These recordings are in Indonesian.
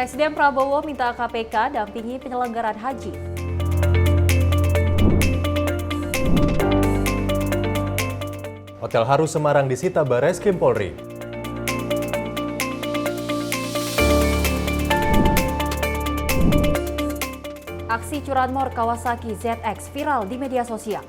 Presiden Prabowo minta KPK dampingi penyelenggaraan haji. Hotel Haru Semarang disita Bareskrim Polri. Aksi curanmor Kawasaki ZX viral di media sosial.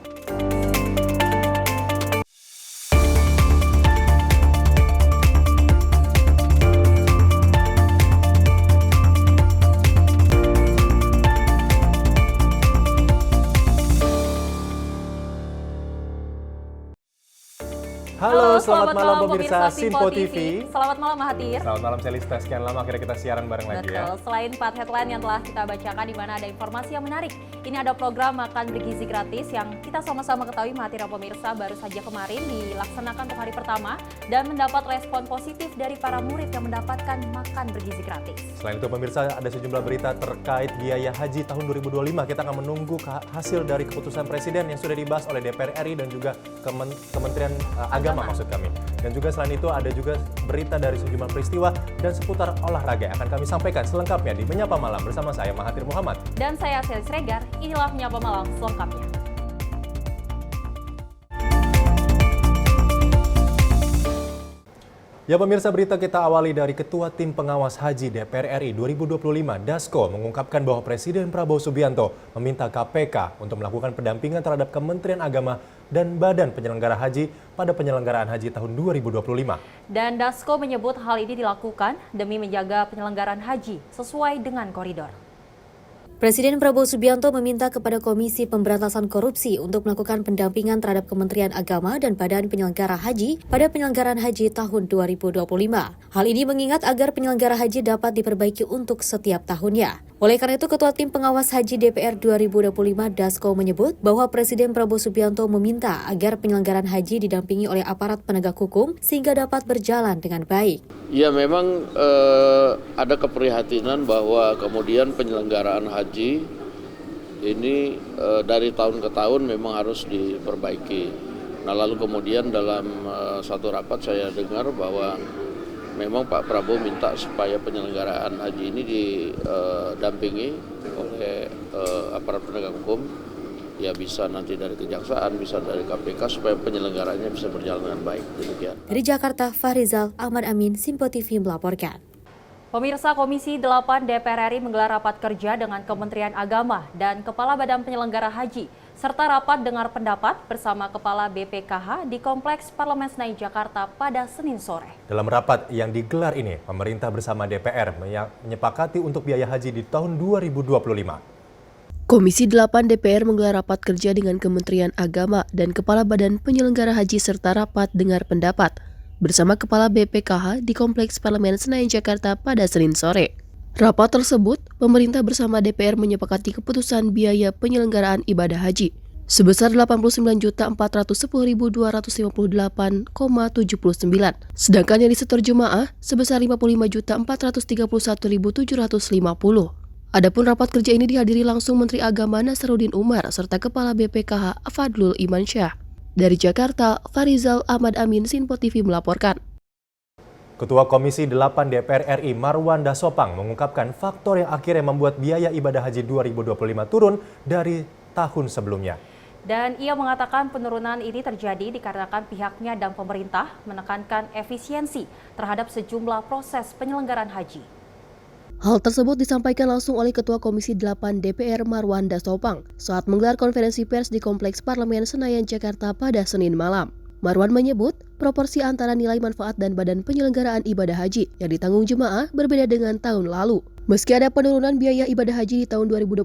Halo, selamat malam pemirsa Sinpo TV. Selamat malam Mahathir. Selamat malam Celista, sekian lama akhirnya kita siaran bareng lagi ya. Betul, selain 4 headline yang telah kita bacakan di mana ada informasi yang menarik. Ini ada program Makan Bergizi Gratis yang kita sama-sama ketahui Mahathir dan pemirsa baru saja kemarin dilaksanakan untuk hari pertama dan mendapat respon positif dari para murid yang mendapatkan makan bergizi gratis. Selain itu pemirsa ada sejumlah berita terkait biaya haji tahun 2025. Kita akan menunggu hasil dari keputusan Presiden yang sudah dibahas oleh DPR RI dan juga Kementerian Agama maksud kami. Dan juga selain itu ada juga berita dari sejumlah peristiwa dan seputar olahraga yang akan kami sampaikan selengkapnya di Menyapa Malam bersama saya Mahathir Muhammad. Dan saya Selis Regar, inilah Menyapa Malam selengkapnya. Ya pemirsa, berita kita awali dari Ketua Tim Pengawas Haji DPR RI 2025, Dasko, mengungkapkan bahwa Presiden Prabowo Subianto meminta KPK untuk melakukan pendampingan terhadap Kementerian Agama dan Badan Penyelenggara Haji pada penyelenggaraan haji tahun 2025. Dan Dasko menyebut hal ini dilakukan demi menjaga penyelenggaraan haji sesuai dengan koridor. Presiden Prabowo Subianto meminta kepada Komisi Pemberantasan Korupsi untuk melakukan pendampingan terhadap Kementerian Agama dan Badan Penyelenggara Haji pada penyelenggaraan haji tahun 2025. Hal ini mengingat agar penyelenggara haji dapat diperbaiki untuk setiap tahunnya. Oleh karena itu, Ketua Tim Pengawas Haji DPR 2025 Dasko menyebut bahwa Presiden Prabowo Subianto meminta agar penyelenggaraan haji didampingi oleh aparat penegak hukum sehingga dapat berjalan dengan baik. Ya memang ada keprihatinan bahwa kemudian penyelenggaraan haji ini dari tahun ke tahun memang harus diperbaiki. Nah lalu kemudian dalam satu rapat saya dengar bahwa memang Pak Prabowo minta supaya penyelenggaraan haji ini didampingi oleh aparat penegak hukum, ya bisa nanti dari Kejaksaan, bisa dari KPK supaya penyelenggaranya bisa berjalan dengan baik. Demikian. Dari Jakarta, Farizal Ahmad Amin, Sinpo TV melaporkan. Pemirsa, Komisi 8 DPR RI menggelar rapat kerja dengan Kementerian Agama dan Kepala Badan Penyelenggara Haji, serta rapat dengar pendapat bersama Kepala BPKH di Kompleks Parlemen Senayan Jakarta pada Senin sore. Dalam rapat yang digelar ini, pemerintah bersama DPR menyepakati untuk biaya haji di tahun 2025. Komisi 8 DPR menggelar rapat kerja dengan Kementerian Agama dan Kepala Badan Penyelenggara Haji serta rapat dengar pendapat bersama Kepala BPKH di Kompleks Parlemen Senayan Jakarta pada Senin sore. Rapat tersebut, pemerintah bersama DPR menyepakati keputusan biaya penyelenggaraan ibadah haji sebesar 89.410.258,79, sedangkan yang disetor jemaah sebesar 55.431.750. Adapun rapat kerja ini dihadiri langsung Menteri Agama Nasaruddin Umar serta Kepala BPKH Fadlul Imansyah. Dari Jakarta, Farizal Ahmad Amin, Sinpo TV melaporkan. Ketua Komisi 8 DPR RI Marwan Dasopang mengungkapkan faktor yang akhirnya membuat biaya ibadah haji 2025 turun dari tahun sebelumnya. Dan ia mengatakan penurunan ini terjadi dikarenakan pihaknya dan pemerintah menekankan efisiensi terhadap sejumlah proses penyelenggaraan haji. Hal tersebut disampaikan langsung oleh Ketua Komisi 8 DPR Marwan Dasopang saat menggelar konferensi pers di Kompleks Parlemen Senayan Jakarta pada Senin malam. Marwan menyebut proporsi antara nilai manfaat dan badan penyelenggaraan ibadah haji yang ditanggung jemaah berbeda dengan tahun lalu. Meski ada penurunan biaya ibadah haji di tahun 2025,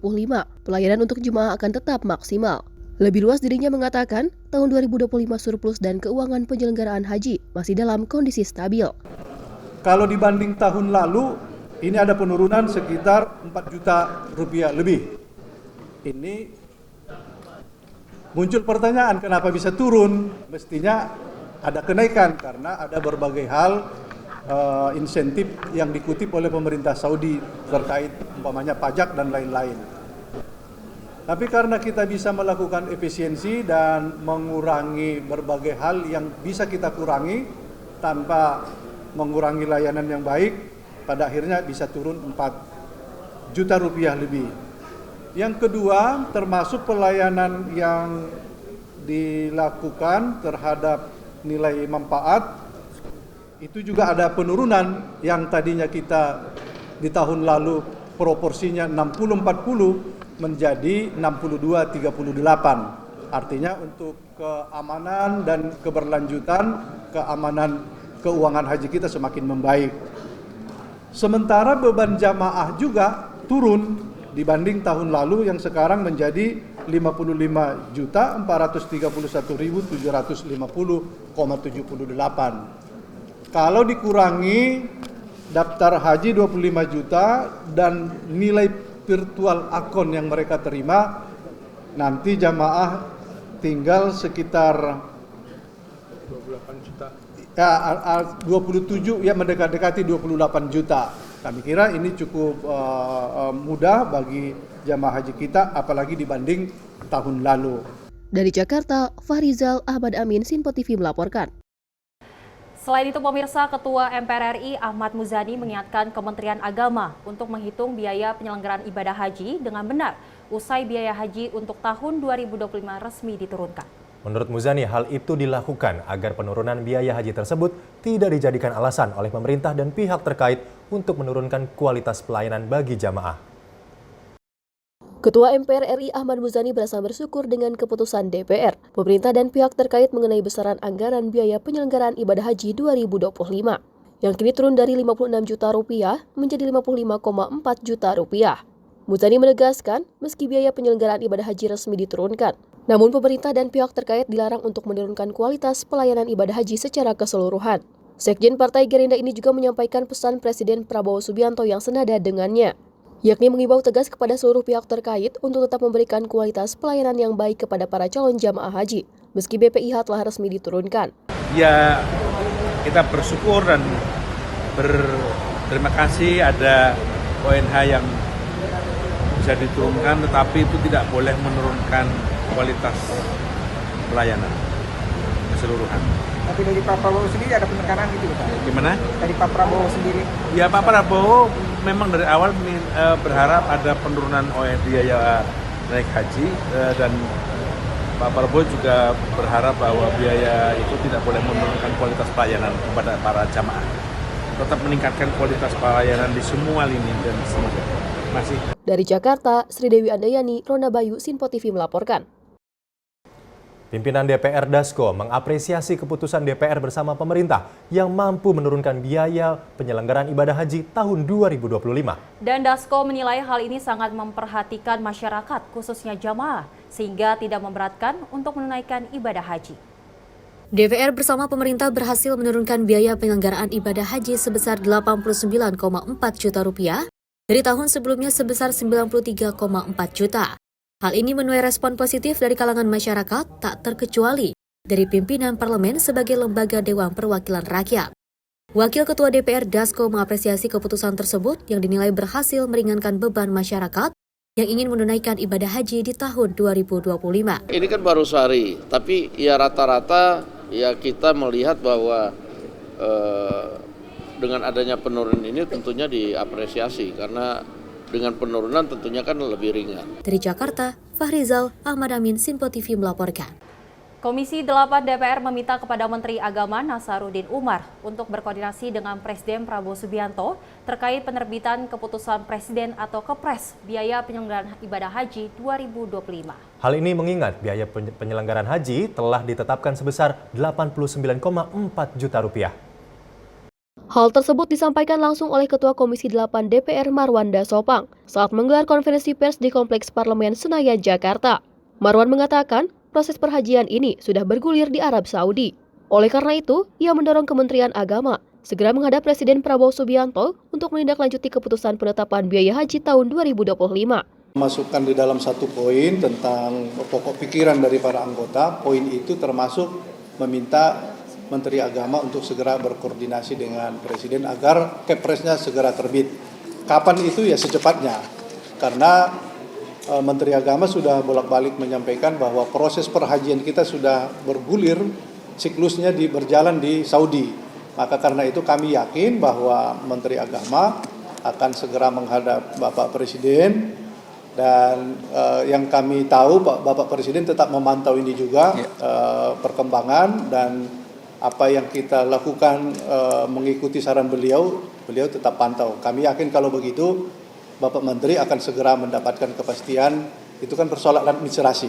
pelayanan untuk jemaah akan tetap maksimal. Lebih luas dirinya mengatakan tahun 2025 surplus dan keuangan penyelenggaraan haji masih dalam kondisi stabil. Kalau dibanding tahun lalu, ini ada penurunan sekitar 4 juta rupiah lebih. Ini muncul pertanyaan kenapa bisa turun? Mestinya ada kenaikan karena ada berbagai hal insentif yang dikutip oleh pemerintah Saudi terkait umpamanya pajak dan lain-lain. Tapi karena kita bisa melakukan efisiensi dan mengurangi berbagai hal yang bisa kita kurangi tanpa mengurangi layanan yang baik, pada akhirnya bisa turun 4 juta rupiah lebih. Yang kedua, termasuk pelayanan yang dilakukan terhadap nilai manfaat, itu juga ada penurunan yang tadinya kita di tahun lalu proporsinya 60-40 menjadi 62-38. Artinya untuk keamanan dan keberlanjutan, keamanan keuangan haji kita semakin membaik. Sementara beban jamaah juga turun dibanding tahun lalu yang sekarang menjadi 55.731.750,78. Kalau dikurangi daftar haji 25 juta dan nilai virtual akun yang mereka terima, nanti jamaah tinggal sekitar 28 juta. Ya, 27 ya, mendekati 28 juta. Kami kira ini cukup mudah bagi jamaah haji kita, apalagi dibanding tahun lalu. Dari Jakarta, Fahrizal Ahmad Amin, Sinpo TV melaporkan. Selain itu, pemirsa, Ketua MPR RI Ahmad Muzani mengingatkan Kementerian Agama untuk menghitung biaya penyelenggaraan ibadah haji dengan benar usai biaya haji untuk tahun 2025 resmi diturunkan. Menurut Muzani, hal itu dilakukan agar penurunan biaya haji tersebut tidak dijadikan alasan oleh pemerintah dan pihak terkait untuk menurunkan kualitas pelayanan bagi jamaah. Ketua MPR RI Ahmad Muzani merasa bersyukur dengan keputusan DPR, pemerintah dan pihak terkait mengenai besaran anggaran biaya penyelenggaraan ibadah haji 2025, yang kini turun dari 56 juta rupiah menjadi 55,4 juta rupiah. Muzani menegaskan, meski biaya penyelenggaraan ibadah haji resmi diturunkan, namun pemerintah dan pihak terkait dilarang untuk menurunkan kualitas pelayanan ibadah haji secara keseluruhan. Sekjen Partai Gerindra ini juga menyampaikan pesan Presiden Prabowo Subianto yang senada dengannya, yakni mengimbau tegas kepada seluruh pihak terkait untuk tetap memberikan kualitas pelayanan yang baik kepada para calon jamaah haji, meski BPIH telah resmi diturunkan. Ya, kita bersyukur dan berterima kasih ada ONH yang bisa diturunkan, tetapi itu tidak boleh menurunkan kualitas pelayanan keseluruhan. Tapi dari Pak Prabowo sendiri ada penekanan gitu Pak? Gimana? Dari Pak Prabowo sendiri? Ya, Pak Prabowo memang dari awal berharap ada penurunan biaya naik haji, dan Pak Prabowo juga berharap bahwa biaya itu tidak boleh menurunkan kualitas pelayanan kepada para jamaah. Tetap meningkatkan kualitas pelayanan di semua lini dan semuanya. Masih. Dari Jakarta, Sri Dewi Andayani, Rona Bayu, Sinpo TV melaporkan. Pimpinan DPR Dasko mengapresiasi keputusan DPR bersama pemerintah yang mampu menurunkan biaya penyelenggaraan ibadah haji tahun 2025. Dan Dasko menilai hal ini sangat memperhatikan masyarakat, khususnya jamaah, sehingga tidak memberatkan untuk menunaikan ibadah haji. DPR bersama pemerintah berhasil menurunkan biaya penyelenggaraan ibadah haji sebesar 89,4 juta rupiah dari tahun sebelumnya sebesar 93,4 juta. Hal ini menuai respon positif dari kalangan masyarakat, tak terkecuali dari pimpinan parlemen sebagai lembaga Dewan Perwakilan Rakyat. Wakil Ketua DPR Dasko mengapresiasi keputusan tersebut yang dinilai berhasil meringankan beban masyarakat yang ingin menunaikan ibadah haji di tahun 2025. Ini kan baru sehari, tapi ya rata-rata ya kita melihat bahwa dengan adanya penurunan ini tentunya diapresiasi karena dengan penurunan tentunya kan lebih ringan. Dari Jakarta, Fahrizal Ahmad Amin, Sinpo TV melaporkan. Komisi 8 DPR meminta kepada Menteri Agama Nasaruddin Umar untuk berkoordinasi dengan Presiden Prabowo Subianto terkait penerbitan keputusan Presiden atau Kepres biaya penyelenggaraan ibadah haji 2025. Hal ini mengingat biaya penyelenggaraan haji telah ditetapkan sebesar 89,4 juta rupiah. Hal tersebut disampaikan langsung oleh Ketua Komisi 8 DPR Marwan Dasopang saat menggelar konferensi pers di Kompleks Parlemen Senayan, Jakarta. Marwan mengatakan proses perhajian ini sudah bergulir di Arab Saudi. Oleh karena itu, ia mendorong Kementerian Agama segera menghadap Presiden Prabowo Subianto untuk menindaklanjuti keputusan penetapan biaya haji tahun 2025. Masukkan di dalam satu poin tentang pokok pikiran dari para anggota. Poin itu termasuk meminta Menteri Agama untuk segera berkoordinasi dengan Presiden agar Kepresnya segera terbit. Kapan itu? Ya secepatnya. Karena Menteri Agama sudah bolak-balik menyampaikan bahwa proses perhajian kita sudah bergulir, siklusnya berjalan di Saudi. Maka karena itu kami yakin bahwa Menteri Agama akan segera menghadap Bapak Presiden, dan yang kami tahu Bapak Presiden tetap memantau ini juga perkembangan, dan apa yang kita lakukan mengikuti saran beliau tetap pantau. Kami yakin kalau begitu Bapak Menteri akan segera mendapatkan kepastian. Itu kan persoalan administrasi.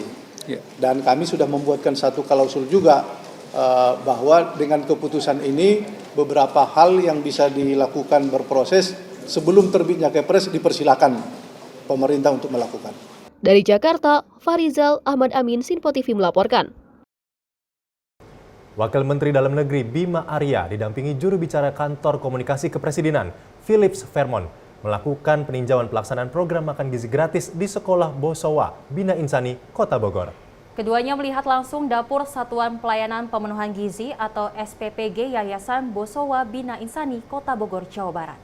Dan kami sudah membuatkan satu klausul juga bahwa dengan keputusan ini beberapa hal yang bisa dilakukan berproses sebelum terbitnya Kepres dipersilakan pemerintah untuk melakukan. Dari Jakarta, Farizal Ahmad Amin, Sinpo TV melaporkan. Wakil Menteri Dalam Negeri Bima Arya didampingi juru bicara Kantor Komunikasi Kepresidenan Philips Vermont melakukan peninjauan pelaksanaan program makan gizi gratis di Sekolah Bosowa, Bina Insani, Kota Bogor. Keduanya melihat langsung dapur Satuan Pelayanan Pemenuhan Gizi atau SPPG Yayasan Bosowa Bina Insani, Kota Bogor, Jawa Barat.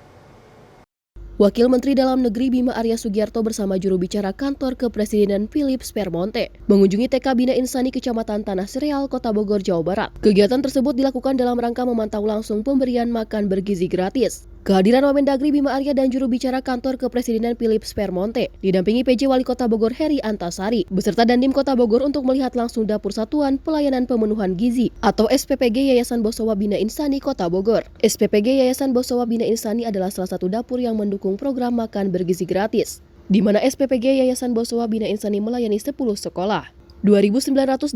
Wakil Menteri Dalam Negeri Bima Arya Sugiarto bersama juru bicara Kantor Kepresidenan Philips Vermonte mengunjungi TK Bina Insani Kecamatan Tanah Sereal, Kota Bogor, Jawa Barat. Kegiatan tersebut dilakukan dalam rangka memantau langsung pemberian makan bergizi gratis. Kehadiran Wamendagri Bima Arya dan juru bicara Kantor Kepresidenan Philips Vermonte didampingi PJ Wali Kota Bogor Heri Antasari beserta Dandim Kota Bogor untuk melihat langsung dapur Satuan Pelayanan Pemenuhan Gizi atau SPPG Yayasan Bosowa Bina Insani, Kota Bogor. SPPG Yayasan Bosowa Bina Insani adalah salah satu dapur yang mendukung program makan bergizi gratis, di mana SPPG Yayasan Bosowa Bina Insani melayani 10 sekolah. 2.983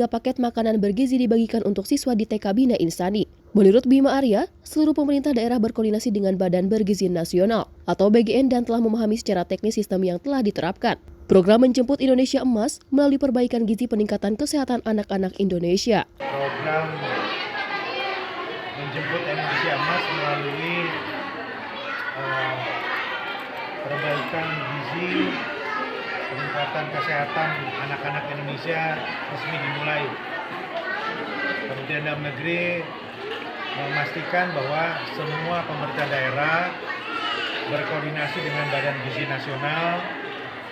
paket makanan bergizi dibagikan untuk siswa di TK Bina Insani. Menurut Bima Arya, seluruh pemerintah daerah berkoordinasi dengan Badan Bergizi Nasional atau BGN dan telah memahami secara teknis sistem yang telah diterapkan. Program Menjemput Indonesia Emas melalui perbaikan gizi peningkatan kesehatan anak-anak Indonesia. Program Menjemput Indonesia Emas melalui perbaikan gizi peningkatan kesehatan anak-anak Indonesia resmi dimulai. Kementerian Dalam Negeri memastikan bahwa semua pemerintah daerah berkoordinasi dengan Badan Gizi Nasional,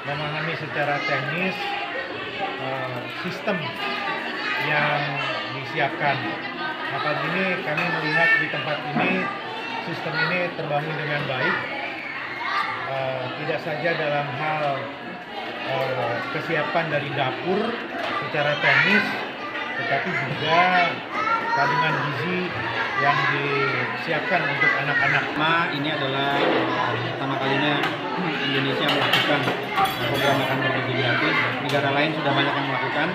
memahami secara teknis sistem yang disiapkan. Apalagi ini kami melihat di tempat ini sistem ini terbangun dengan baik, tidak saja dalam hal kesiapan dari dapur secara teknis, tetapi juga kandungan gizi yang disiapkan untuk anak-anak. Ini adalah pertama kalinya Indonesia melakukan program makan bergizi gratis. Negara lain sudah banyak yang melakukan,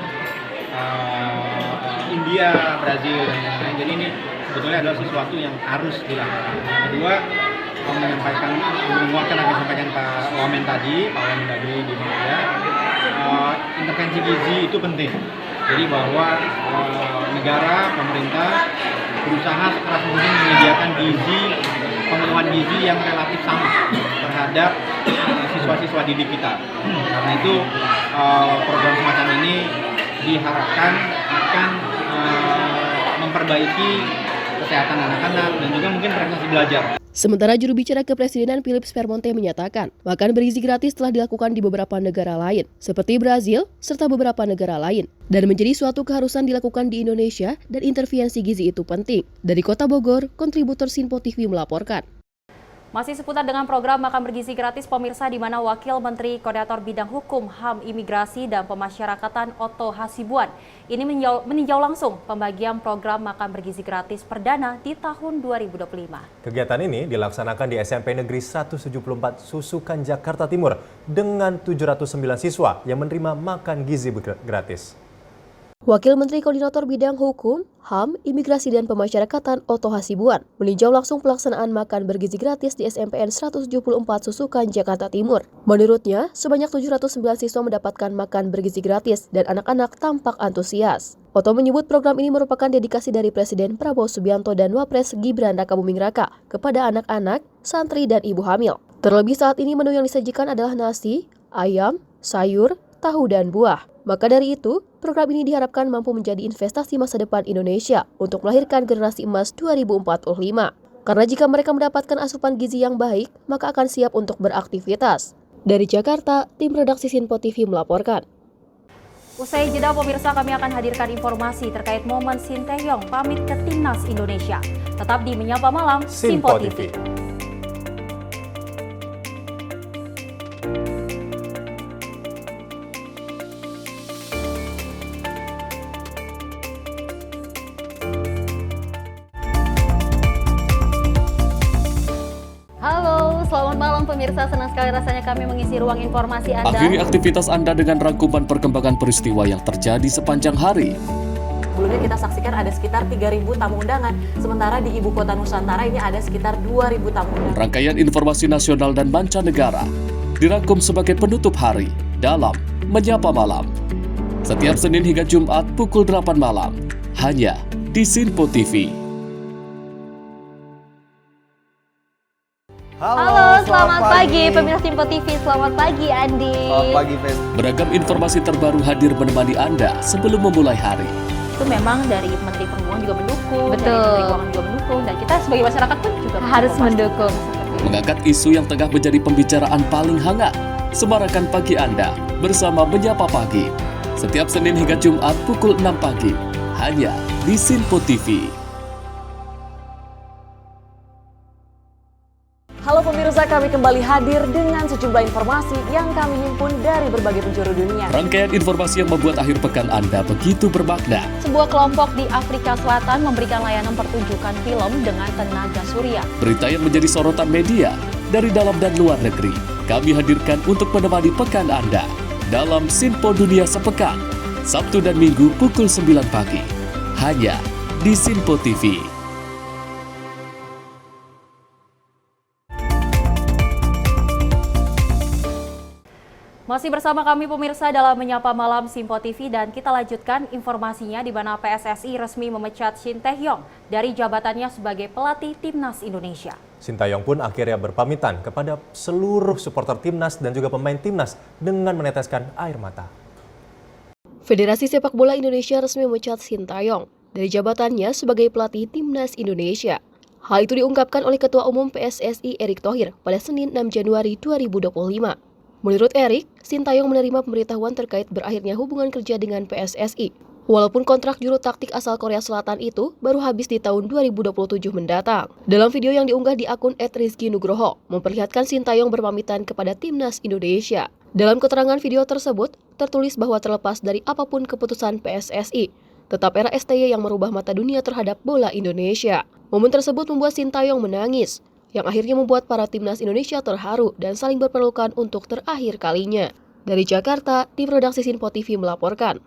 India, Brazil, dan lain-lain. Jadi ini sebetulnya adalah sesuatu yang harus dilakukan. Yang kedua, menguatkan apa yang disampaikan Pak Wamen tadi, Pak Wamendagri di Malaysia, intervensi gizi itu penting. Jadi bahwa negara, pemerintah berusaha sekeras mungkin menyediakan gizi, pemenuhan gizi yang relatif sama terhadap siswa-siswa didik kita. Karena itu program semacam ini diharapkan akan memperbaiki kesehatan anak-anak dan juga mungkin prestasi belajar. Sementara juru bicara Kepresidenan Philips Vermonte menyatakan, makan bergizi gratis telah dilakukan di beberapa negara lain, seperti Brazil, serta beberapa negara lain, dan menjadi suatu keharusan dilakukan di Indonesia dan intervensi gizi itu penting. Dari Kota Bogor, kontributor Sinpo TV melaporkan. Masih seputar dengan program makan bergizi gratis pemirsa, di mana Wakil Menteri Koordinator Bidang Hukum, HAM, Imigrasi, dan Pemasyarakatan Otto Hasibuan ini meninjau langsung pembagian program makan bergizi gratis perdana di tahun 2025. Kegiatan ini dilaksanakan di SMP Negeri 174 Susukan, Jakarta Timur dengan 709 siswa yang menerima makan gizi gratis. Wakil Menteri Koordinator Bidang Hukum, HAM, Imigrasi dan Pemasyarakatan Otto Hasibuan meninjau langsung pelaksanaan makan bergizi gratis di SMPN 174 Susukan, Jakarta Timur. Menurutnya, sebanyak 709 siswa mendapatkan makan bergizi gratis dan anak-anak tampak antusias. Otto menyebut program ini merupakan dedikasi dari Presiden Prabowo Subianto dan Wapres Gibran Rakabuming Raka kepada anak-anak, santri, dan ibu hamil. Terlebih saat ini menu yang disajikan adalah nasi, ayam, sayur, tahu, dan buah. Maka dari itu, program ini diharapkan mampu menjadi investasi masa depan Indonesia untuk melahirkan generasi emas 2045. Karena jika mereka mendapatkan asupan gizi yang baik, maka akan siap untuk beraktivitas. Dari Jakarta, tim redaksi Sinpo TV melaporkan. Usai jeda pemirsa, kami akan hadirkan informasi terkait momen Sinteyong pamit ke Timnas Indonesia. Tetap di Menyapa Malam, Simpo TV. Halo, selamat malam pemirsa. Senang sekali rasanya kami mengisi ruang informasi Anda. Akhiri aktivitas Anda dengan rangkuman perkembangan peristiwa yang terjadi sepanjang hari. Sebelumnya kita saksikan ada sekitar 3.000 tamu undangan, sementara di Ibu Kota Nusantara ini ada sekitar 2.000 tamu undangan. Rangkaian informasi nasional dan mancanegara dirangkum sebagai penutup hari dalam Menyapa Malam. Setiap Senin hingga Jumat pukul 8 malam, hanya di Simpo TV. Halo, selamat pagi pemirsa Simpo TV. Selamat pagi Andi. Selamat pagi, Fen. Beragam informasi terbaru hadir menemani Anda sebelum memulai hari. Itu memang dari Menteri Perhubungan juga mendukung, Betul. dari Menteri Keuangan juga mendukung, dan kita sebagai masyarakat pun juga Harus mendukung. Mengangkat isu yang tengah menjadi pembicaraan paling hangat. Semarakan pagi Anda bersama Menyapa Pagi. Setiap Senin hingga Jumat pukul 6 pagi, hanya di Simpo TV. Halo pemirsa, kami kembali hadir dengan sejumlah informasi yang kami himpun dari berbagai penjuru dunia. Rangkaian informasi yang membuat akhir pekan Anda begitu bermakna. Sebuah kelompok di Afrika Selatan memberikan layanan pertunjukan film dengan tenaga surya. Berita yang menjadi sorotan media dari dalam dan luar negeri, kami hadirkan untuk menemani pekan Anda dalam Simpo Dunia Sepekan, Sabtu dan Minggu pukul 9 pagi, hanya di Simpo TV. Masih bersama kami pemirsa dalam Menyapa Malam Simpo TV, dan kita lanjutkan informasinya di mana PSSI resmi memecat Shin Tae-yong dari jabatannya sebagai pelatih Timnas Indonesia. Sintayong pun akhirnya berpamitan kepada seluruh supporter Timnas dan juga pemain Timnas dengan meneteskan air mata. Federasi Sepak Bola Indonesia resmi memecat Shin Tae-yong dari jabatannya sebagai pelatih Timnas Indonesia. Hal itu diungkapkan oleh Ketua Umum PSSI Erick Thohir pada Senin 6 Januari 2025. Menurut Erick, Shin Tae-yong menerima pemberitahuan terkait berakhirnya hubungan kerja dengan PSSI. Walaupun kontrak juru taktik asal Korea Selatan itu baru habis di tahun 2027 mendatang. Dalam video yang diunggah di akun @rizky_nugroho, memperlihatkan Shin Tae-yong berpamitan kepada Timnas Indonesia. Dalam keterangan video tersebut, tertulis bahwa terlepas dari apapun keputusan PSSI, tetap era STY yang merubah mata dunia terhadap bola Indonesia. Momen tersebut membuat Shin Tae-yong menangis, yang akhirnya membuat para Timnas Indonesia terharu dan saling berpelukan untuk terakhir kalinya. Dari Jakarta, tim redaksi Simpo TV melaporkan.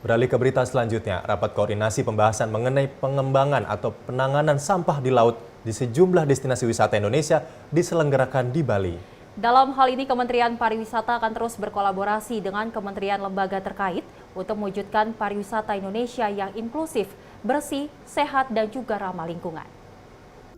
Beralih ke berita selanjutnya, rapat koordinasi pembahasan mengenai pengembangan atau penanganan sampah di laut di sejumlah destinasi wisata Indonesia diselenggarakan di Bali. Dalam hal ini, Kementerian Pariwisata akan terus berkolaborasi dengan kementerian lembaga terkait untuk mewujudkan pariwisata Indonesia yang inklusif, bersih, sehat, dan juga ramah lingkungan.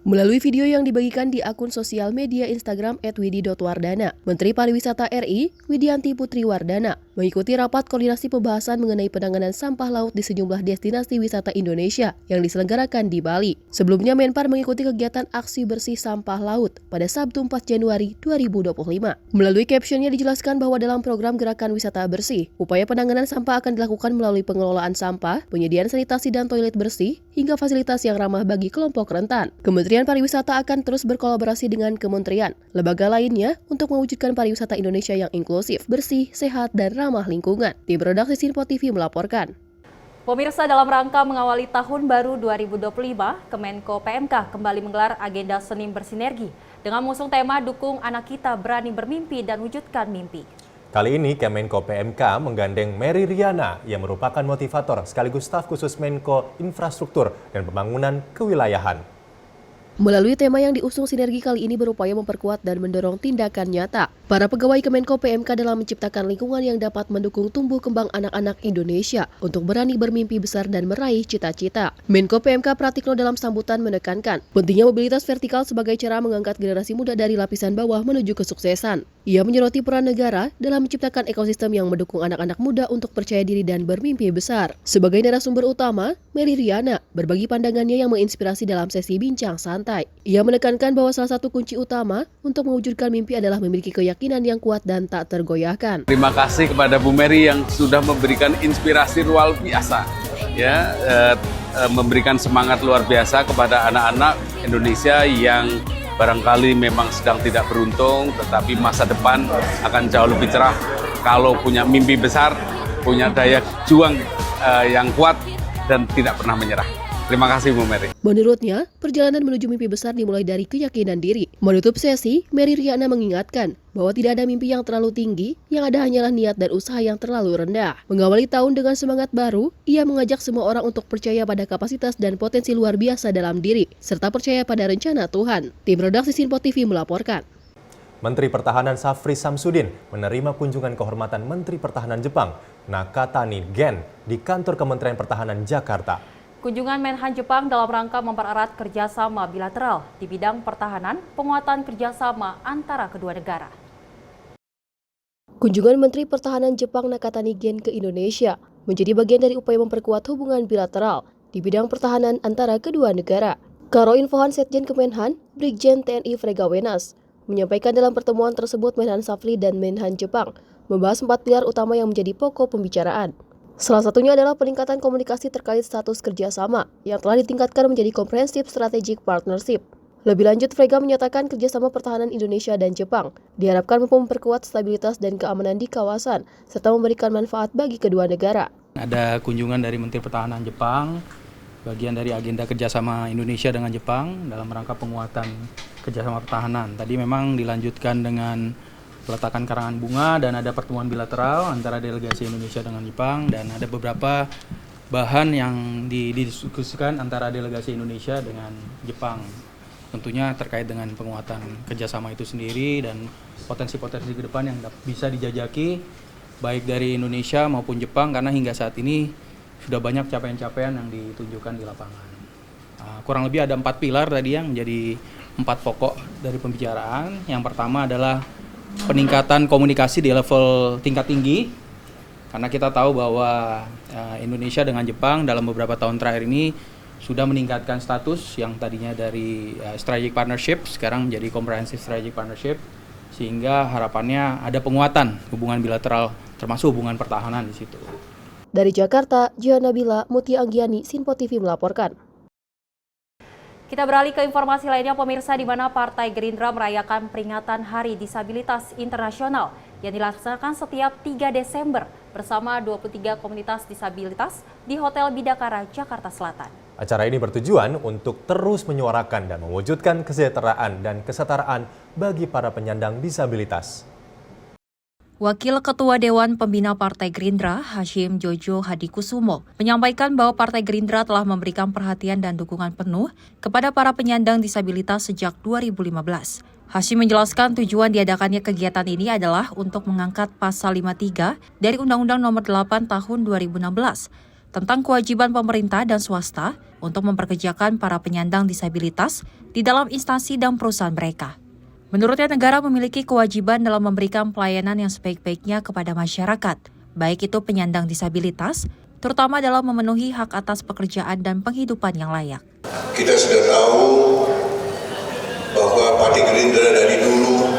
Melalui video yang dibagikan di akun sosial media Instagram @widi.wardana, Menteri Pariwisata RI, Widianti Putri Wardana, mengikuti rapat koordinasi pembahasan mengenai penanganan sampah laut di sejumlah destinasi wisata Indonesia yang diselenggarakan di Bali. Sebelumnya, Menpar mengikuti kegiatan aksi bersih sampah laut pada Sabtu 4 Januari 2025. Melalui captionnya dijelaskan bahwa dalam program Gerakan Wisata Bersih, upaya penanganan sampah akan dilakukan melalui pengelolaan sampah, penyediaan sanitasi dan toilet bersih, hingga fasilitas yang ramah bagi kelompok rentan. Kementerian Pariwisata akan terus berkolaborasi dengan kementerian, lembaga lainnya untuk mewujudkan pariwisata Indonesia yang inklusif, bersih, sehat, dan ramah lingkungan. Tim redaksi Simpo TV melaporkan. Pemirsa, dalam rangka mengawali tahun baru 2025, Kemenko PMK kembali menggelar agenda Senin Bersinergi dengan mengusung tema Dukung Anak Kita Berani Bermimpi dan Wujudkan Mimpi. Kali ini Kemenko PMK menggandeng Mary Riana yang merupakan motivator sekaligus staf khusus Menko Infrastruktur dan Pembangunan Kewilayahan. Melalui tema yang diusung sinergi kali ini berupaya memperkuat dan mendorong tindakan nyata para pegawai Kemenko PMK dalam menciptakan lingkungan yang dapat mendukung tumbuh kembang anak-anak Indonesia untuk berani bermimpi besar dan meraih cita-cita. Menko PMK Pratikno dalam sambutan menekankan pentingnya mobilitas vertikal sebagai cara mengangkat generasi muda dari lapisan bawah menuju kesuksesan. Ia menyoroti peran negara dalam menciptakan ekosistem yang mendukung anak-anak muda untuk percaya diri dan bermimpi besar. Sebagai narasumber utama, Mary Riana berbagi pandangannya yang menginspirasi dalam sesi bincang santai. Ia menekankan bahwa salah satu kunci utama untuk mewujudkan mimpi adalah memiliki keyakinan keyakinan yang kuat dan tak tergoyahkan. Terima kasih kepada Bu Mary yang sudah memberikan inspirasi luar biasa, ya, memberikan semangat luar biasa kepada anak-anak Indonesia yang barangkali memang sedang tidak beruntung, tetapi masa depan akan jauh lebih cerah kalau punya mimpi besar, punya daya juang yang kuat dan tidak pernah menyerah. Terima kasih Bu Mary. Menurutnya, perjalanan menuju mimpi besar dimulai dari keyakinan diri. Menutup sesi, Mary Riana mengingatkan bahwa tidak ada mimpi yang terlalu tinggi, yang ada hanyalah niat dan usaha yang terlalu rendah. Mengawali tahun dengan semangat baru, ia mengajak semua orang untuk percaya pada kapasitas dan potensi luar biasa dalam diri, serta percaya pada rencana Tuhan. Tim redaksi Sinpo TV melaporkan. Menteri Pertahanan Safri Samsudin menerima kunjungan kehormatan Menteri Pertahanan Jepang, Nakatani Gen, di kantor Kementerian Pertahanan Jakarta. Kunjungan Menhan Jepang dalam rangka mempererat kerjasama bilateral di bidang pertahanan, penguatan kerjasama antara kedua negara. Kunjungan Menteri Pertahanan Jepang Nakatani Gen ke Indonesia menjadi bagian dari upaya memperkuat hubungan bilateral di bidang pertahanan antara kedua negara. Karo Infohan Setjen Kemenhan, Brigjen TNI Frega Wenas, menyampaikan dalam pertemuan tersebut Menhan Safri dan Menhan Jepang membahas 4 pilar utama yang menjadi pokok pembicaraan. Salah satunya adalah peningkatan komunikasi terkait status kerjasama yang telah ditingkatkan menjadi Comprehensive Strategic Partnership. Lebih lanjut, Frega menyatakan kerjasama pertahanan Indonesia dan Jepang diharapkan mampu memperkuat stabilitas dan keamanan di kawasan, serta memberikan manfaat bagi kedua negara. Ada kunjungan dari Menteri Pertahanan Jepang, bagian dari agenda kerjasama Indonesia dengan Jepang dalam rangka penguatan kerjasama pertahanan. Tadi memang dilanjutkan dengan peletakan karangan bunga dan ada pertemuan bilateral antara delegasi Indonesia dengan Jepang dan ada beberapa bahan yang didiskusikan antara delegasi Indonesia dengan Jepang. Tentunya terkait dengan penguatan kerjasama itu sendiri dan potensi-potensi ke depan yang bisa dijajaki baik dari Indonesia maupun Jepang karena hingga saat ini sudah banyak capaian-capaian yang ditunjukkan di lapangan. Kurang lebih ada 4 pilar tadi yang menjadi 4 pokok dari pembicaraan. Yang pertama adalah peningkatan komunikasi di level tingkat tinggi karena kita tahu bahwa Indonesia dengan Jepang dalam beberapa tahun terakhir ini sudah meningkatkan status yang tadinya dari strategic partnership sekarang menjadi comprehensive strategic partnership sehingga harapannya ada penguatan hubungan bilateral termasuk hubungan pertahanan di situ. Dari Jakarta, Jihan Nabila, Mutia Anggiani, Sinpo TV melaporkan. Kita beralih ke informasi lainnya, pemirsa, di mana Partai Gerindra merayakan peringatan Hari Disabilitas Internasional yang dilaksanakan setiap 3 Desember bersama 23 komunitas disabilitas di Hotel Bidakara, Jakarta Selatan. Acara ini bertujuan untuk terus menyuarakan dan mewujudkan kesejahteraan dan kesetaraan bagi para penyandang disabilitas. Wakil Ketua Dewan Pembina Partai Gerindra, Hashim Jojo Hadikusumo, menyampaikan bahwa Partai Gerindra telah memberikan perhatian dan dukungan penuh kepada para penyandang disabilitas sejak 2015. Hashim menjelaskan tujuan diadakannya kegiatan ini adalah untuk mengangkat Pasal 53 dari Undang-Undang Nomor 8 Tahun 2016 tentang kewajiban pemerintah dan swasta untuk memperkerjakan para penyandang disabilitas di dalam instansi dan perusahaan mereka. Menurutnya, negara memiliki kewajiban dalam memberikan pelayanan yang sebaik-baiknya kepada masyarakat, baik itu penyandang disabilitas, terutama dalam memenuhi hak atas pekerjaan dan penghidupan yang layak. Kita sudah tahu bahwa Partai Gerindra dari dulu,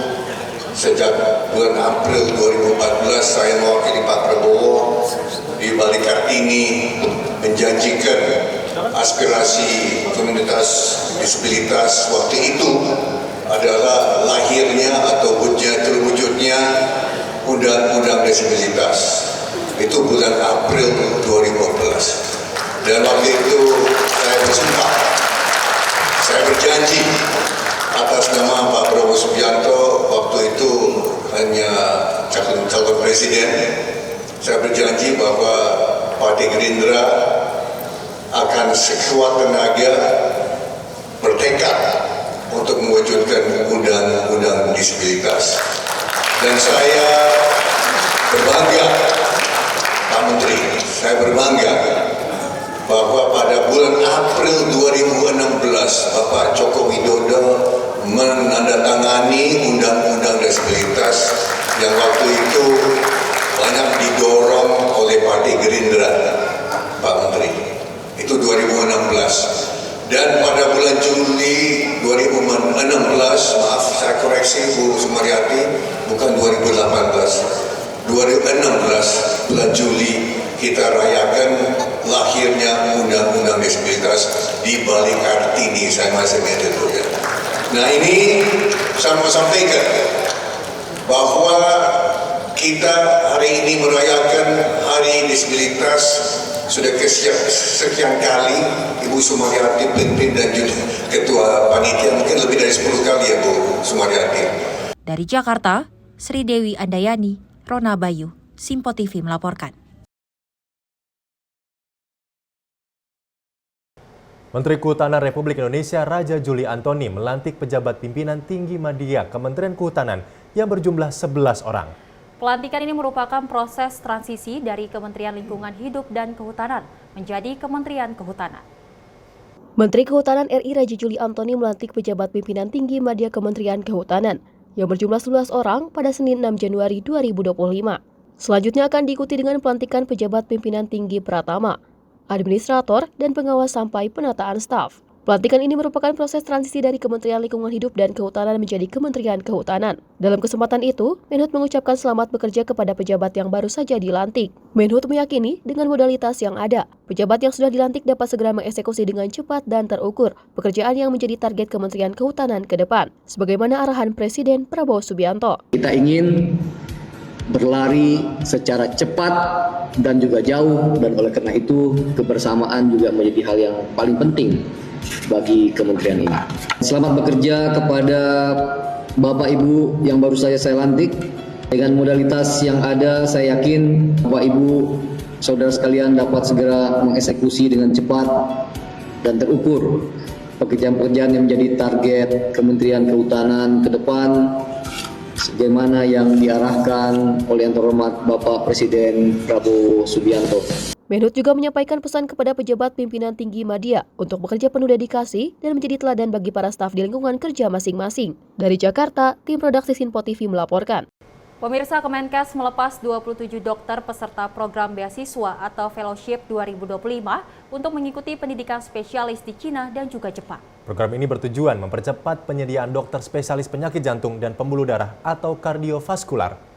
sejak bulan April 2014, saya mewakili Pak Prabowo di Bali Kartini menjanjikan aspirasi komunitas disabilitas waktu itu adalah lahirnya atau terwujudnya Undang-Undang Disabilitas. Itu bulan April 2015. Dan waktu itu saya bersumpah, saya berjanji atas nama Pak Prabowo Subianto, waktu itu hanya calon presiden, saya berjanji bahwa Partai Gerindra akan sekuat tenaga bertekad untuk mewujudkan undang-undang disabilitas. Dan saya berbangga, Pak Menteri, saya berbangga bahwa pada bulan April 2016 Bapak Joko Widodo menandatangani undang-undang disabilitas yang waktu itu banyak didorong oleh Partai Gerindra, Pak Menteri. Itu 2016. Dan pada bulan Juli 2016, maaf saya koreksi Bu Sumaryati, bukan 2018, 2016 bulan Juli kita rayakan lahirnya Undang-Undang Disabilitas di balik Kartini, saya masih ingat itu ya. Nah ini saya mau sampaikan bahwa kita hari ini merayakan Hari Disabilitas sudah sekian kali Ibu Sumaryati pimpin dan juga Ketua Panitia, mungkin lebih dari 10 kali ya Bu Sumaryati. Dari Jakarta, Sri Dewi Andayani, Rona Bayu, Simpo TV melaporkan. Menteri Kehutanan Republik Indonesia Raja Juli Antoni melantik pejabat pimpinan tinggi media Kementerian Kehutanan yang berjumlah 11 orang. Pelantikan ini merupakan proses transisi dari Kementerian Lingkungan Hidup dan Kehutanan menjadi Kementerian Kehutanan. Menteri Kehutanan RI Raja Juli Antoni melantik pejabat pimpinan tinggi media Kementerian Kehutanan yang berjumlah 11 orang pada Senin 6 Januari 2025. Selanjutnya akan diikuti dengan pelantikan pejabat pimpinan tinggi Pratama, administrator, dan pengawas sampai penataan staf. Pelantikan ini merupakan proses transisi dari Kementerian Lingkungan Hidup dan Kehutanan menjadi Kementerian Kehutanan. Dalam kesempatan itu, Menhub mengucapkan selamat bekerja kepada pejabat yang baru saja dilantik. Menhub meyakini dengan modalitas yang ada, pejabat yang sudah dilantik dapat segera mengeksekusi dengan cepat dan terukur pekerjaan yang menjadi target Kementerian Kehutanan ke depan, sebagaimana arahan Presiden Prabowo Subianto. Kita ingin berlari secara cepat dan juga jauh, dan oleh karena itu kebersamaan juga menjadi hal yang paling penting bagi kementerian ini. Selamat bekerja kepada Bapak Ibu yang baru saja saya lantik. Dengan modalitas yang ada, saya yakin Bapak Ibu, saudara sekalian dapat segera mengeksekusi dengan cepat dan terukur pekerjaan-pekerjaan yang menjadi target Kementerian Kehutanan ke depan, sebagaimana yang diarahkan oleh yang terhormat Bapak Presiden Prabowo Subianto. Menhub juga menyampaikan pesan kepada pejabat pimpinan tinggi media untuk bekerja penuh dedikasi dan menjadi teladan bagi para staf di lingkungan kerja masing-masing. Dari Jakarta, tim produksi Simpo TV melaporkan. Pemirsa, Kemenkes melepas 27 dokter peserta program beasiswa atau fellowship 2025 untuk mengikuti pendidikan spesialis di Cina dan juga Jepang. Program ini bertujuan mempercepat penyediaan dokter spesialis penyakit jantung dan pembuluh darah atau kardiovaskular.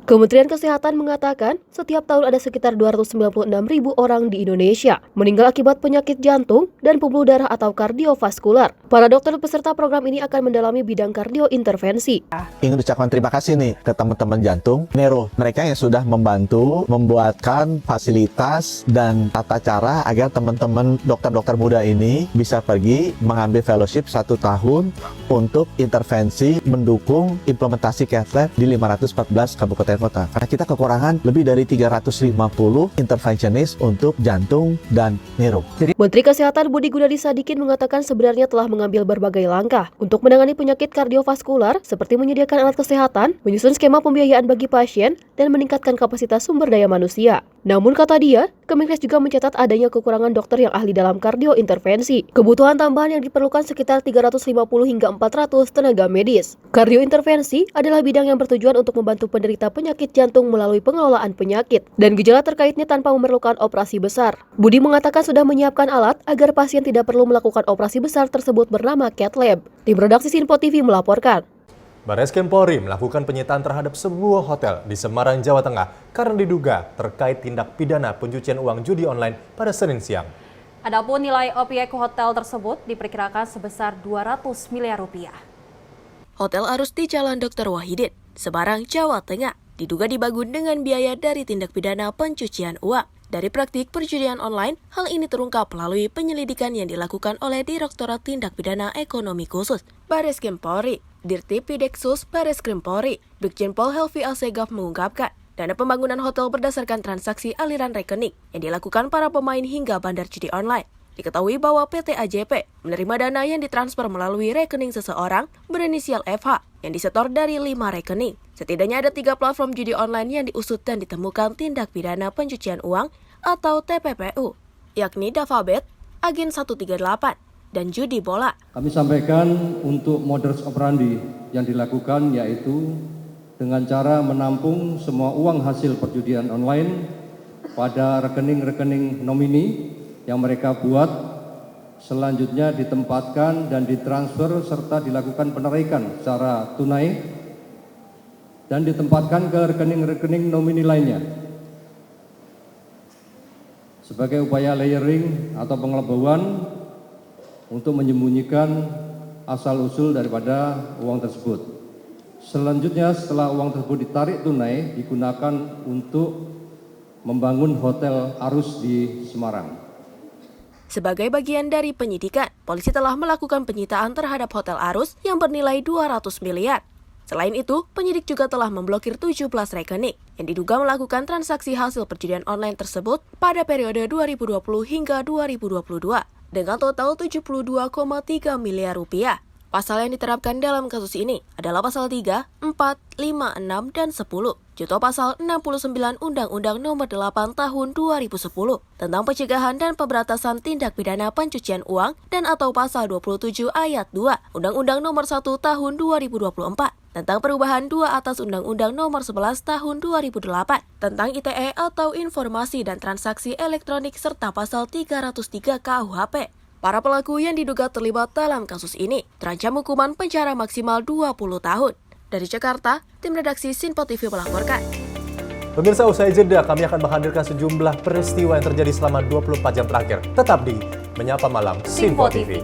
Kementerian Kesehatan mengatakan setiap tahun ada sekitar 296.000 orang di Indonesia meninggal akibat penyakit jantung dan pembuluh darah atau kardiovaskular. Para dokter peserta program ini akan mendalami bidang kardiointervensi. Ingin ucapkan terima kasih nih ke teman-teman jantung, Nero, mereka yang sudah membantu membuatkan fasilitas dan tata cara agar teman-teman dokter-dokter muda ini bisa pergi mengambil fellowship 1 tahun untuk intervensi mendukung implementasi cath lab di 514 kabupaten kota. Karena kita kekurangan lebih dari 350 intervensionis untuk jantung dan neuro. Menteri Kesehatan Budi Gunadi Sadikin mengatakan sebenarnya telah mengambil berbagai langkah untuk menangani penyakit kardiovaskular seperti menyediakan alat kesehatan, menyusun skema pembiayaan bagi pasien, dan meningkatkan kapasitas sumber daya manusia. Namun kata dia, Kemenkes juga mencatat adanya kekurangan dokter yang ahli dalam kardiointervensi. Kebutuhan tambahan yang diperlukan sekitar 350 hingga 400 tenaga medis. Kardiointervensi adalah bidang yang bertujuan untuk membantu penderita penyakit jantung melalui pengelolaan penyakit dan gejala terkaitnya tanpa memerlukan operasi besar. Budi mengatakan sudah menyiapkan alat agar pasien tidak perlu melakukan operasi besar tersebut bernama cath lab. Tim redaksi Simpo TV melaporkan. Bareskrim Polri melakukan penyitaan terhadap sebuah hotel di Semarang, Jawa Tengah karena diduga terkait tindak pidana pencucian uang judi online pada Senin siang. Adapun nilai objek hotel tersebut diperkirakan sebesar 200 miliar rupiah. Hotel Arus di Jalan Dr. Wahidin, Semarang, Jawa Tengah, diduga dibangun dengan biaya dari tindak pidana pencucian uang. Dari praktik perjudian online, hal ini terungkap melalui penyelidikan yang dilakukan oleh Direktorat Tindak Pidana Ekonomi Khusus Bareskrim Polri. Dirtip Pideksus Bareskrim Polri, Brigjen Pol Helvi Alsegaf mengungkapkan, dana pembangunan hotel berdasarkan transaksi aliran rekening yang dilakukan para pemain hingga bandar judi online. Diketahui bahwa PT AJP menerima dana yang ditransfer melalui rekening seseorang berinisial FH yang disetor dari 5 rekening. Setidaknya ada 3 platform judi online yang diusut dan ditemukan tindak pidana pencucian uang atau TPPU, yakni Davabet, Agen 138, dan judi bola. Kami sampaikan untuk modus operandi yang dilakukan yaitu dengan cara menampung semua uang hasil perjudian online pada rekening-rekening nomini yang mereka buat selanjutnya ditempatkan dan ditransfer serta dilakukan penarikan secara tunai dan ditempatkan ke rekening-rekening nomini lainnya. Sebagai upaya layering atau pengelompokan untuk menyembunyikan asal-usul daripada uang tersebut. Selanjutnya setelah uang tersebut ditarik tunai digunakan untuk membangun hotel Arus di Semarang. Sebagai bagian dari penyidikan, polisi telah melakukan penyitaan terhadap Hotel Arus yang bernilai 200 miliar. Selain itu, penyidik juga telah memblokir 17 rekening yang diduga melakukan transaksi hasil perjudian online tersebut pada periode 2020 hingga 2022 dengan total 72,3 miliar rupiah. Pasal yang diterapkan dalam kasus ini adalah pasal 3, 4, 5, 6, dan 10. Junto pasal 69 Undang-Undang Nomor 8 Tahun 2010 tentang pencegahan dan pemberantasan tindak pidana pencucian uang dan atau pasal 27 ayat 2 Undang-Undang Nomor 1 Tahun 2024 tentang perubahan 2 atas Undang-Undang Nomor 11 Tahun 2008 tentang ITE atau Informasi dan Transaksi Elektronik serta pasal 303 KUHP. Para pelaku yang diduga terlibat dalam kasus ini terancam hukuman penjara maksimal 20 tahun. Dari Jakarta, tim redaksi Sinpo TV melaporkan. Pemirsa, usai jeda kami akan menghadirkan sejumlah peristiwa yang terjadi selama 24 jam terakhir. Tetap di Menyapa Malam Sinpo TV.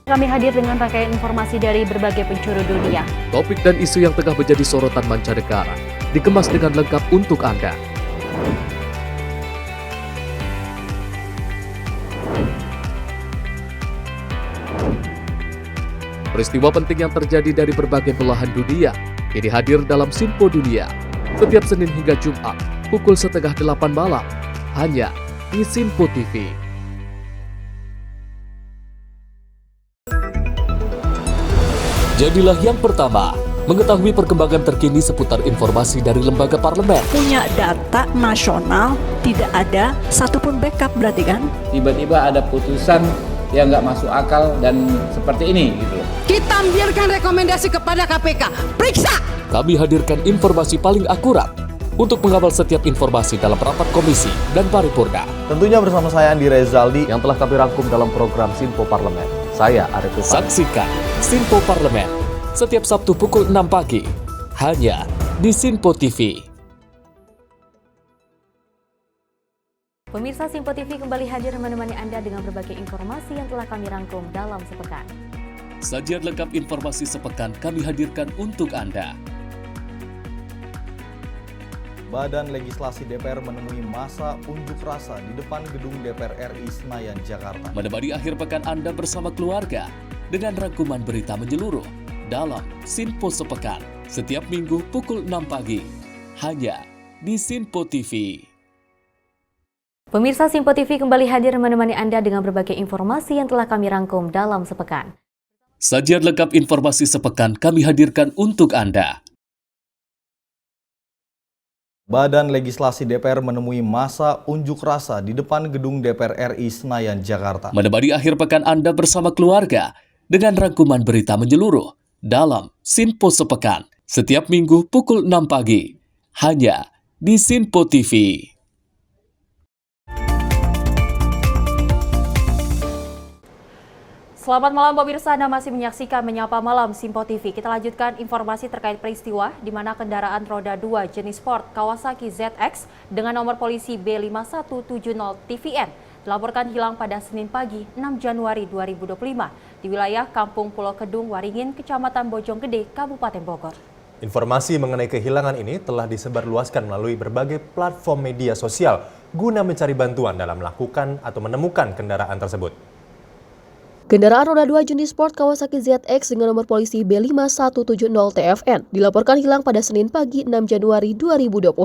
Kami hadir dengan rangkaian informasi dari berbagai penjuru dunia. Topik dan isu yang tengah menjadi sorotan mancanegara dikemas dengan lengkap untuk Anda. Peristiwa penting yang terjadi dari berbagai belahan dunia ini hadir dalam Sinpo Dunia setiap Senin hingga Jumat pukul 7:30 malam hanya di Sinpo TV. Jadilah yang pertama mengetahui perkembangan terkini seputar informasi dari lembaga parlemen. Punya data nasional, tidak ada satupun backup berarti kan? Tiba-tiba ada putusan yang nggak masuk akal dan seperti ini gitu. Kita biarkan rekomendasi kepada KPK, periksa! Kami hadirkan informasi paling akurat untuk mengawal setiap informasi dalam rapat komisi dan paripurna. Tentunya bersama saya Andi Rezaldi yang telah kami rangkum dalam program Sinpo Parlemen. Saya Arif Rifan. Saksikan Sinpo Parlemen setiap Sabtu pukul 6 pagi hanya di Sinpo TV. Pemirsa, Sinpo TV kembali hadir menemani Anda dengan berbagai informasi yang telah kami rangkum dalam sepekan. Sajian lengkap informasi sepekan kami hadirkan untuk Anda. Badan Legislasi DPR menemui masa unjuk rasa di depan gedung DPR RI Senayan, Jakarta. Menemani akhir pekan Anda bersama keluarga dengan rangkuman berita menyeluruh dalam Sinpo Sepekan setiap minggu pukul 6 pagi hanya di Sinpo TV. Pemirsa, Sinpo TV kembali hadir menemani Anda dengan berbagai informasi yang telah kami rangkum dalam sepekan. Sajian lengkap informasi sepekan kami hadirkan untuk Anda. Badan Legislasi DPR menemui masa unjuk rasa di depan gedung DPR RI Senayan, Jakarta. Menemani akhir pekan Anda bersama keluarga dengan rangkuman berita menyeluruh dalam Sinpo Sepekan setiap minggu pukul 6 pagi hanya di Sinpo TV. Selamat malam pemirsa, Anda masih menyaksikan Menyapa Malam Sinpo TV. Kita lanjutkan informasi terkait peristiwa di mana kendaraan roda 2 jenis Ford Kawasaki ZX dengan nomor polisi B5170 TVN dilaporkan hilang pada Senin pagi 6 Januari 2025 di wilayah Kampung Pulau Kedung, Waringin, Kecamatan Bojonggede, Kabupaten Bogor. Informasi mengenai kehilangan ini telah disebarluaskan melalui berbagai platform media sosial guna mencari bantuan dalam melakukan atau menemukan kendaraan tersebut. Kendaraan roda 2 jenis Ford Kawasaki ZX dengan nomor polisi B5170 TFN dilaporkan hilang pada Senin pagi 6 Januari 2025.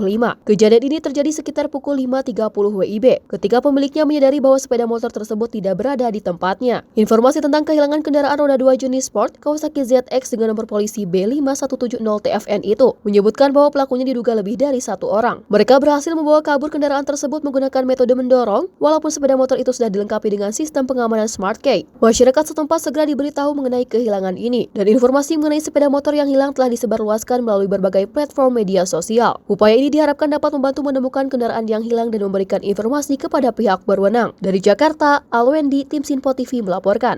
Kejadian ini terjadi sekitar pukul 5.30 WIB ketika pemiliknya menyadari bahwa sepeda motor tersebut tidak berada di tempatnya. Informasi tentang kehilangan kendaraan roda 2 jenis Ford Kawasaki ZX dengan nomor polisi B5170 TFN itu menyebutkan bahwa pelakunya diduga lebih dari satu orang. Mereka berhasil membawa kabur kendaraan tersebut menggunakan metode mendorong walaupun sepeda motor itu sudah dilengkapi dengan sistem pengamanan Smart Key. Masyarakat setempat segera diberitahu mengenai kehilangan ini, dan informasi mengenai sepeda motor yang hilang telah disebarluaskan melalui berbagai platform media sosial. Upaya ini diharapkan dapat membantu menemukan kendaraan yang hilang dan memberikan informasi kepada pihak berwenang. Dari Jakarta, Alwendi, Tim Sinpo TV melaporkan.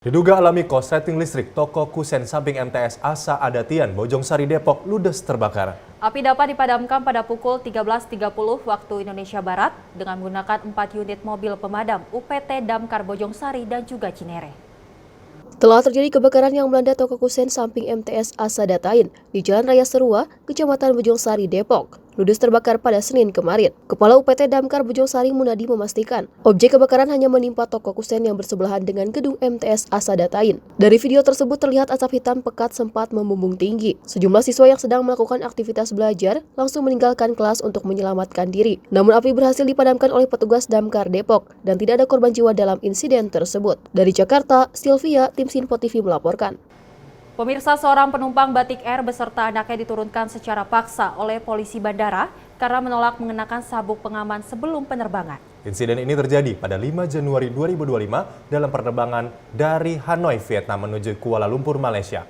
Diduga alami korsleting listrik, toko kusen samping MTS Asa Adatian, Bojongsari, Depok, ludes terbakar. Api dapat dipadamkan pada pukul 13.30 waktu Indonesia Barat dengan menggunakan 4 unit mobil pemadam UPT Damkar Bojongsari dan juga Cinere. Telah terjadi kebakaran yang melanda toko kusen samping MTS Asa Datain di Jalan Raya Serua, Kecamatan Bojongsari, Depok. Ludes terbakar pada Senin kemarin. Kepala UPT Damkar Bojongsari Munadi memastikan, objek kebakaran hanya menimpa toko kusen yang bersebelahan dengan gedung MTS Asa Datain. Dari video tersebut terlihat asap hitam pekat sempat membumbung tinggi. Sejumlah siswa yang sedang melakukan aktivitas belajar langsung meninggalkan kelas untuk menyelamatkan diri. Namun api berhasil dipadamkan oleh petugas Damkar Depok dan tidak ada korban jiwa dalam insiden tersebut. Dari Jakarta, Sylvia, Tim Sinpo TV melaporkan. Pemirsa, seorang penumpang Batik Air beserta anaknya diturunkan secara paksa oleh polisi bandara karena menolak mengenakan sabuk pengaman sebelum penerbangan. Insiden ini terjadi pada 5 Januari 2025 dalam penerbangan dari Hanoi, Vietnam menuju Kuala Lumpur, Malaysia.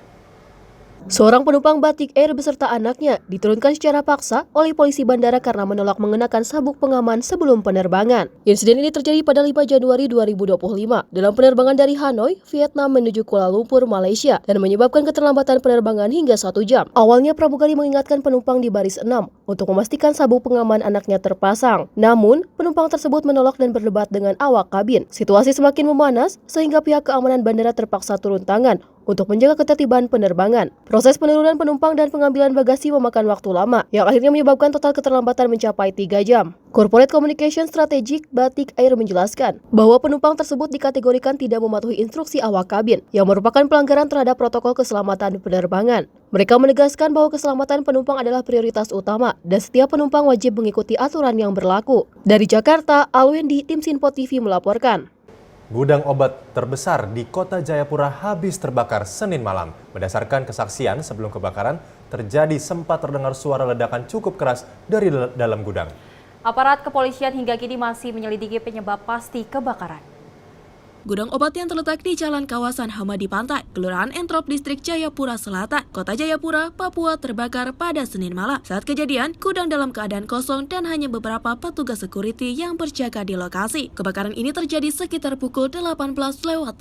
Seorang penumpang Batik Air beserta anaknya diturunkan secara paksa oleh polisi bandara karena menolak mengenakan sabuk pengaman sebelum penerbangan. Insiden ini terjadi pada 5 Januari 2025 dalam penerbangan dari Hanoi, Vietnam menuju Kuala Lumpur, Malaysia dan menyebabkan keterlambatan penerbangan hingga 1 jam. Awalnya pramugari mengingatkan penumpang di baris 6 untuk memastikan sabuk pengaman anaknya terpasang. Namun, penumpang tersebut menolak dan berdebat dengan awak kabin. Situasi semakin memanas sehingga pihak keamanan bandara terpaksa turun tangan untuk menjaga ketertiban penerbangan. Proses penurunan penumpang dan pengambilan bagasi memakan waktu lama, yang akhirnya menyebabkan total keterlambatan mencapai 3 jam. Corporate Communication Strategic Batik Air menjelaskan bahwa penumpang tersebut dikategorikan tidak mematuhi instruksi awak kabin, yang merupakan pelanggaran terhadap protokol keselamatan penerbangan. Mereka menegaskan bahwa keselamatan penumpang adalah prioritas utama dan setiap penumpang wajib mengikuti aturan yang berlaku. Dari Jakarta, Alwendi, Tim Sinpo TV melaporkan. Gudang obat terbesar di Kota Jayapura habis terbakar Senin malam. Berdasarkan kesaksian sebelum kebakaran, terjadi sempat terdengar suara ledakan cukup keras dari dalam gudang. Aparat kepolisian hingga kini masih menyelidiki penyebab pasti kebakaran. Gudang obat yang terletak di Jalan Kawasan Hamadi Pantai, Kelurahan Entrop, Distrik Jayapura Selatan, Kota Jayapura, Papua terbakar pada Senin malam. Saat kejadian, gudang dalam keadaan kosong dan hanya beberapa petugas security yang berjaga di lokasi. Kebakaran ini terjadi sekitar pukul 18.30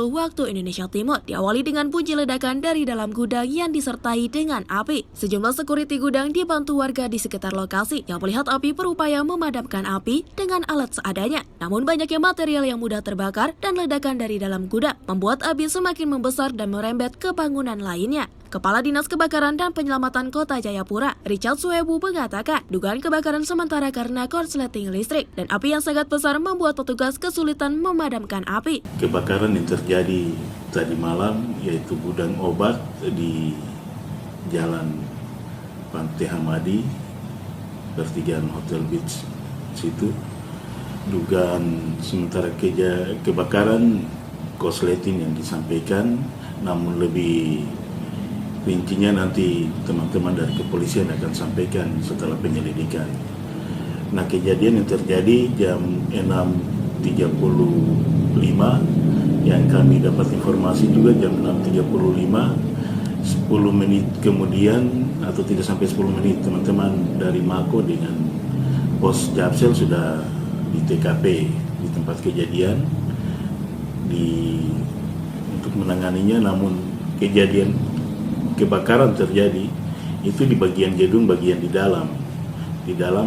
waktu Indonesia Timur. Diawali dengan bunyi ledakan dari dalam gudang yang disertai dengan api. Sejumlah security gudang dibantu warga di sekitar lokasi yang melihat api berupaya memadamkan api dengan alat seadanya. Namun banyaknya material yang mudah terbakar dan ledakan dari dalam gudang membuat api semakin membesar dan merembet ke bangunan lainnya. Kepala Dinas Kebakaran dan Penyelamatan Kota Jayapura, Richard Suebu, mengatakan dugaan kebakaran sementara karena korsleting listrik dan api yang sangat besar membuat petugas kesulitan memadamkan api. Kebakaran yang terjadi tadi malam yaitu gudang obat di Jalan Pantai Hamadi, pertigaan Hotel Beach situ. Dugaan sementara kebakaran korsleting yang disampaikan, namun lebih rincinya nanti teman-teman dari kepolisian akan sampaikan setelah penyelidikan. Nah, kejadian yang terjadi jam 6.35 yang kami dapat informasi juga jam 6.35, 10 menit kemudian atau tidak sampai 10 menit teman-teman dari Mako dengan pos Japsel sudah di TKP di tempat kejadian untuk menanganinya, namun kejadian kebakaran terjadi itu di bagian gedung, bagian di dalam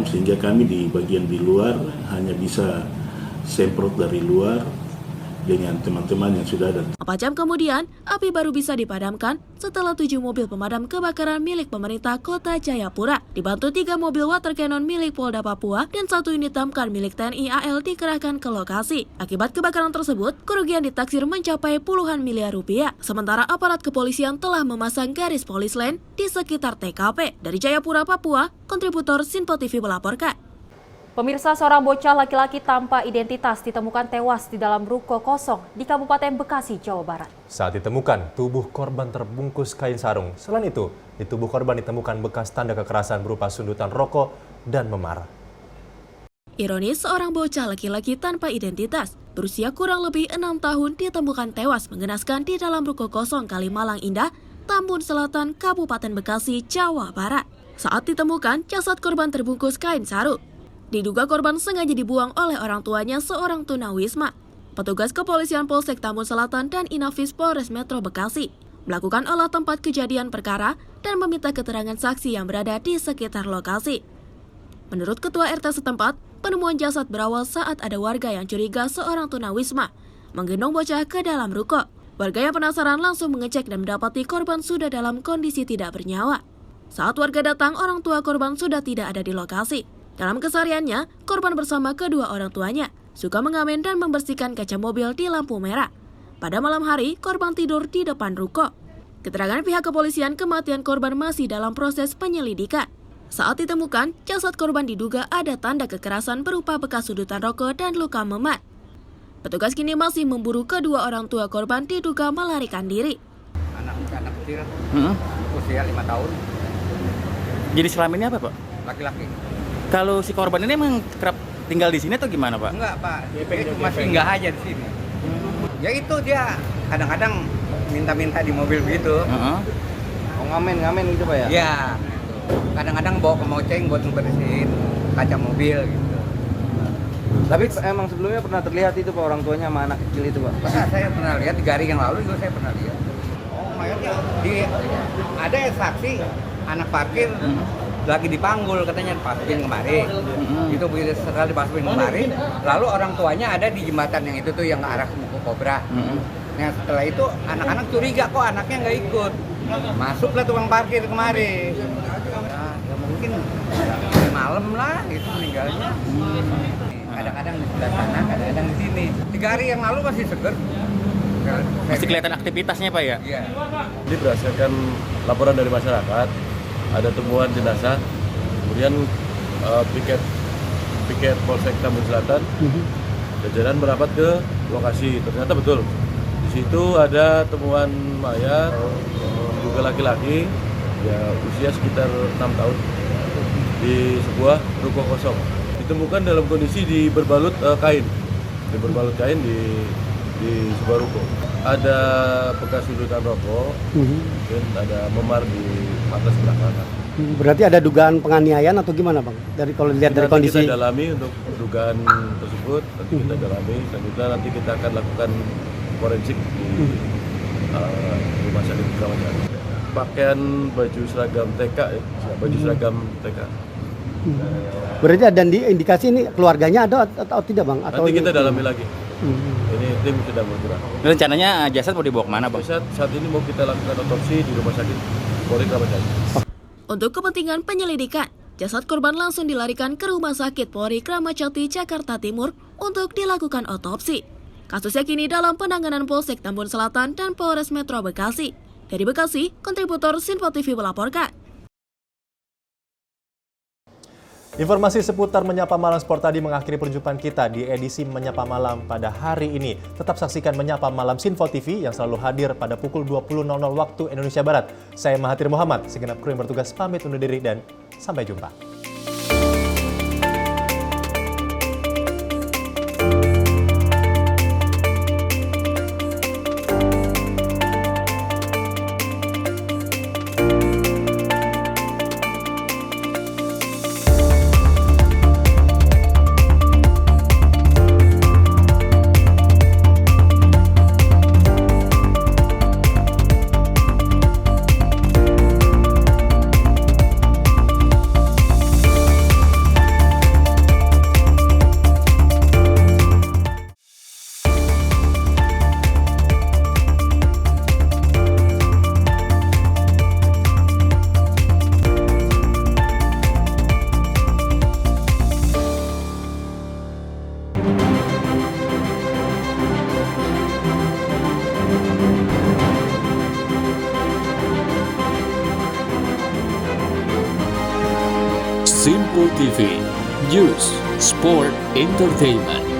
sehingga kami di bagian di luar hanya bisa semprot dari luar dengan teman-teman yang sudah ada. 4 jam kemudian, api baru bisa dipadamkan setelah 7 mobil pemadam kebakaran milik pemerintah Kota Jayapura, dibantu 3 mobil water cannon milik Polda Papua dan 1 unit damkar milik TNI AL dikerahkan ke lokasi. Akibat kebakaran tersebut, kerugian ditaksir mencapai puluhan miliar rupiah. Sementara aparat kepolisian telah memasang garis polis lain di sekitar TKP. Dari Jayapura, Papua, kontributor Sinpo TV melaporkan. Pemirsa, seorang bocah laki-laki tanpa identitas ditemukan tewas di dalam ruko kosong di Kabupaten Bekasi, Jawa Barat. Saat ditemukan, tubuh korban terbungkus kain sarung. Selain itu, di tubuh korban ditemukan bekas tanda kekerasan berupa sundutan rokok dan memar. Ironis, seorang bocah laki-laki tanpa identitas berusia kurang lebih 6 tahun ditemukan tewas mengenaskan di dalam ruko kosong Kalimalang Indah, Tambun Selatan, Kabupaten Bekasi, Jawa Barat. Saat ditemukan, jasad korban terbungkus kain sarung. Diduga korban sengaja dibuang oleh orang tuanya seorang tunawisma. Petugas kepolisian Polsek Tambun Selatan dan Inafis Polres Metro Bekasi melakukan olah tempat kejadian perkara dan meminta keterangan saksi yang berada di sekitar lokasi. Menurut Ketua RT setempat, penemuan jasad berawal saat ada warga yang curiga seorang tunawisma menggendong bocah ke dalam ruko. Warga yang penasaran langsung mengecek dan mendapati korban sudah dalam kondisi tidak bernyawa. Saat warga datang, orang tua korban sudah tidak ada di lokasi. Dalam kesehariannya, korban bersama kedua orang tuanya suka mengamen dan membersihkan kaca mobil di lampu merah. Pada malam hari, korban tidur di depan ruko. Keterangan pihak kepolisian, kematian korban masih dalam proses penyelidikan. Saat ditemukan, jasad korban diduga ada tanda kekerasan berupa bekas sudutan rokok dan luka memar. Petugas kini masih memburu kedua orang tua korban diduga melarikan diri. Anak kecil, usia 5 tahun. Jadi selama ini apa, Pak? Laki-laki. Kalau si korban ini emang kerap tinggal di sini atau gimana, Pak? Enggak, Pak. Dia cuma singgah aja di sini. Ya itu dia kadang-kadang minta-minta di mobil begitu. Oh, ngamen gitu, Pak ya? Iya. Kadang-kadang bawa ke moceng buat ngebersihin kaca mobil gitu. Tapi emang sebelumnya pernah terlihat itu Pak orang tuanya sama anak kecil itu, Pak? Saya pernah lihat 3 hari yang lalu juga saya pernah lihat. Oh, makanya ada saksi anak parkir lagi dipanggul katanya pasukin kemari. Itu begitu setelah dipasukin kemari, lalu orang tuanya ada di jembatan yang itu tuh yang ke arah Muku Kobra. Nah setelah itu anak-anak curiga kok anaknya nggak ikut. Masuklah tukang parkir kemari. Ya mungkin malam lah itu meninggalnya. Kadang-kadang di sebelah sana, kadang-kadang di sini. 3 hari yang lalu masih seger. Masih kelihatan aktivitasnya, Pak ya? Iya. Jadi berdasarkan laporan dari masyarakat, ada temuan jenazah, kemudian piket Polsek Tambun Selatan, jajaran merapat ke lokasi. Ternyata betul, di situ ada temuan mayat, juga laki-laki, ya usia sekitar 6 tahun, di sebuah ruko kosong. Ditemukan dalam kondisi berbalut kain di sebuah ruko. Ada bekas sudutan rokok, dan ada memar di atas sebelah kanan. Berarti ada dugaan penganiayaan atau gimana, Bang? Kalau dilihat dari kondisi. Kita dalami untuk dugaan tersebut, nanti kita dalami. Selanjutnya nanti kita akan lakukan forensik di rumah sakit Kramat Jati. Pakaian baju seragam TK, TK. Berarti ada indikasi ini keluarganya ada atau tidak, Bang? Atau nanti kita dalami lagi. Ini tim sedang bergerak. Rencananya jasad mau dibawa kemana, Bang? Jasad saat ini mau kita lakukan otopsi di rumah sakit Polri Kramat Jati. Untuk kepentingan penyelidikan, jasad korban langsung dilarikan ke Rumah Sakit Polri Kramat Jati, Jakarta Timur untuk dilakukan otopsi. Kasusnya kini dalam penanganan Polsek Tambun Selatan dan Polres Metro Bekasi. Dari Bekasi, kontributor Sinpo TV melaporkan. Informasi seputar Menyapa Malam Sport tadi mengakhiri perjumpaan kita di edisi Menyapa Malam pada hari ini. Tetap saksikan Menyapa Malam Sinpo TV yang selalu hadir pada pukul 20.00 waktu Indonesia Barat. Saya Mahathir Muhammad, segenap kru yang bertugas pamit undur diri dan sampai jumpa. Sinpo TV, News, Sport, Entertainment.